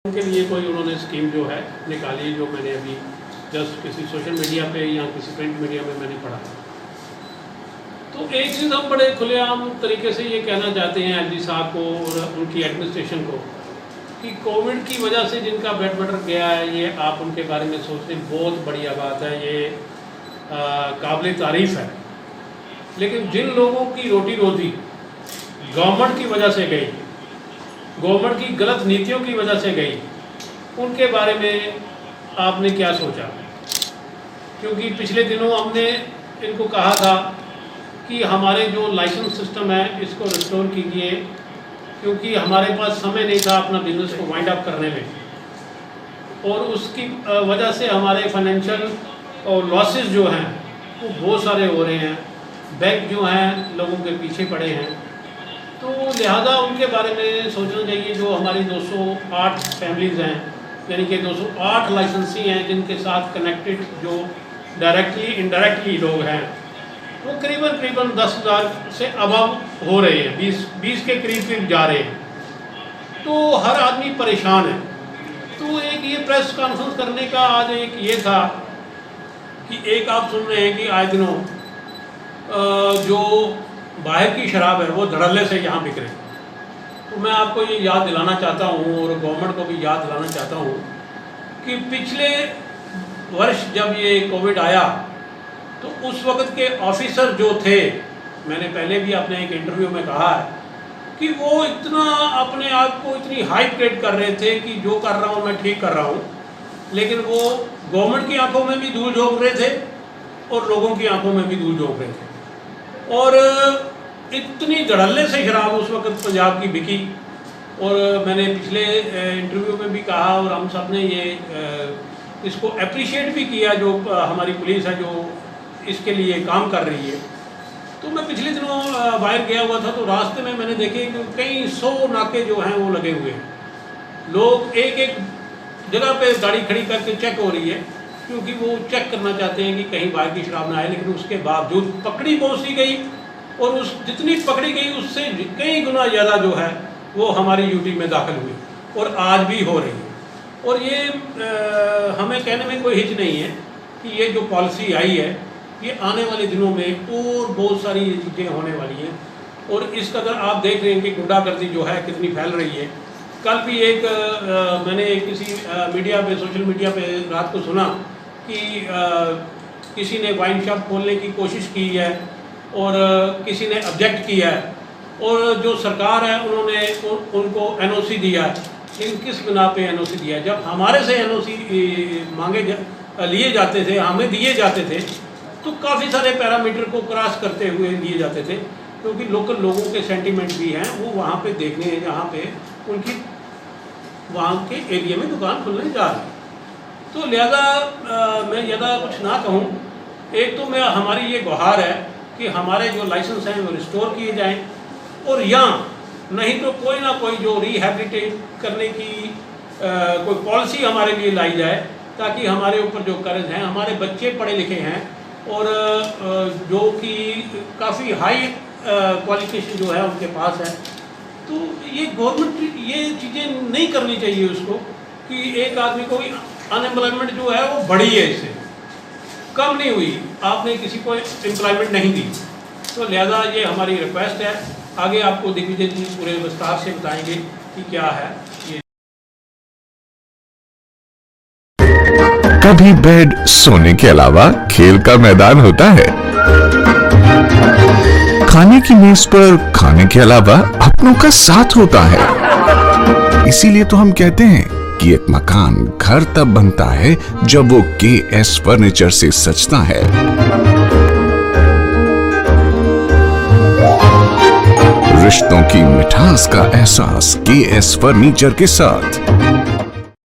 उनके लिए कोई उन्होंने स्कीम जो है निकाली, जो मैंने अभी जस्ट किसी सोशल मीडिया पे या किसी प्रिंट मीडिया में मैंने पढ़ा। तो एक चीज़ हम बड़े खुलेआम तरीके से ये कहना चाहते हैं एलजी साहब को और उनकी एडमिनिस्ट्रेशन को कि कोविड की वजह से जिनका ब्रेड बटर गया है, ये आप उनके बारे में सोचते बहुत बढ़िया बात है, ये काबिल तारीफ़ है। लेकिन जिन लोगों की रोटी रोजी गवर्नमेंट की वजह से गई, गवर्नमेंट की गलत नीतियों की वजह से गई, उनके बारे में आपने क्या सोचा? क्योंकि पिछले दिनों हमने इनको कहा था कि हमारे जो लाइसेंस सिस्टम है इसको रिस्टोर कीजिए, क्योंकि हमारे पास समय नहीं था अपना बिजनेस को वाइंड अप करने में, और उसकी वजह से हमारे फाइनेंशियल और लॉसेस जो हैं वो बहुत सारे हो रहे हैं। बैंक जो हैं लोगों के पीछे पड़े हैं, तो लिहाजा उनके बारे में सोचना चाहिए। जो हमारी 208 फैमिलीज़ हैं, यानी कि 208 लाइसेंसी हैं जिनके साथ कनेक्टेड जो डायरेक्टली इनडायरेक्टली लोग हैं, वो करीबन 10,000 से अबव हो रहे हैं, 20 के करीब जा रहे हैं। तो हर आदमी परेशान है। तो एक ये प्रेस कॉन्फ्रेंस करने का आज एक ये था कि एक आप सुन रहे हैं कि आए दिनों जो बाहर की शराब है वो धड़ल्ले से यहाँ बिक रही। तो मैं आपको ये याद दिलाना चाहता हूँ और गवर्नमेंट को भी याद दिलाना चाहता हूँ कि पिछले वर्ष जब ये कोविड आया तो उस वक्त के ऑफिसर जो थे, मैंने पहले भी अपने एक इंटरव्यू में कहा है कि वो इतना अपने आप को इतनी हाइप क्रिएट कर रहे थे कि जो कर रहा हूँ मैं ठीक कर रहा हूँ, लेकिन वो गवर्नमेंट की आंखों में भी धूल झोंक रहे थे और लोगों की आंखों में भी धूल झोंक रहे थे। और इतनी धड़ल्ले से शराब उस वक्त पंजाब की बिकी। और मैंने पिछले इंटरव्यू में भी कहा और हम सब ने ये इसको अप्रिशिएट भी किया, जो हमारी पुलिस है जो इसके लिए काम कर रही है। तो मैं पिछले दिनों बाहर गया हुआ था, तो रास्ते में मैंने देखे कि कई 100 नाके जो हैं वो लगे हुए हैं। लोग एक एक जगह पे गाड़ी खड़ी करके चेक हो रही है, क्योंकि वो चेक करना चाहते हैं कि कहीं बाहर की शराब ना आए। लेकिन उसके बावजूद पकड़ी बहुत सी गई, और उस जितनी पकड़ी गई उससे कई गुना ज़्यादा जो है वो हमारी यूटी में दाखिल हुई और आज भी हो रही है। और ये हमें कहने में कोई हिच नहीं है कि ये जो पॉलिसी आई है ये आने वाले दिनों में और बहुत सारी चीज़ें होने वाली हैं। और इस कदर आप देख रहे हैं कि गुंडागर्दी जो है कितनी फैल रही है। कल भी एक मैंने किसी मीडिया पे, सोशल मीडिया पे रात को सुना कि किसी ने वाइन शॉप खोलने की कोशिश की है और किसी ने ऑब्जेक्ट किया है, और जो सरकार है उन्होंने उनको एनओसी दिया है। लेकिन किस बिना पे एनओसी दिया है? जब हमारे से एनओसी लिए जाते थे, हमें दिए जाते थे, तो काफ़ी सारे पैरामीटर को क्रॉस करते हुए दिए जाते थे, क्योंकि लोकल लोगों के सेंटीमेंट भी हैं, वो वहाँ पे देखने हैं जहाँ पे उनकी वहाँ के एरिया में दुकान खुलने जा रही है। तो लिहाजा मैं ज़्यादा कुछ ना कहूँ। एक तो मैं हमारी ये गुहार है कि हमारे जो लाइसेंस हैं वो रिस्टोर किए जाएं, और या नहीं तो कोई ना कोई जो रिहैबिलिटेट करने की कोई पॉलिसी हमारे लिए लाई जाए, ताकि हमारे ऊपर जो कर्ज हैं, हमारे बच्चे पढ़े लिखे हैं और जो कि काफ़ी हाई क्वालिफिकेशन जो है उनके पास है, तो ये गवर्नमेंट ये चीज़ें नहीं करनी चाहिए उसको कि एक आदमी को अनएम्प्लॉयमेंट जो है वो बढ़ी है, इससे कम नहीं हुई। आपने किसी को एम्प्लॉयमेंट नहीं दी। तो लिहाजा ये हमारी रिक्वेस्ट है। आगे आपको दिग्विजय जी पूरे विस्तार से बताएंगे कि क्या है ये। कभी बेड सोने के अलावा खेल का मैदान होता है, खाने की मेज पर खाने के अलावा अपनों का साथ होता है। इसीलिए तो हम कहते हैं कि एक मकान घर तब बनता है जब वो KS फर्नीचर से सजता है। रिश्तों की मिठास का एहसास KS फर्नीचर के साथ।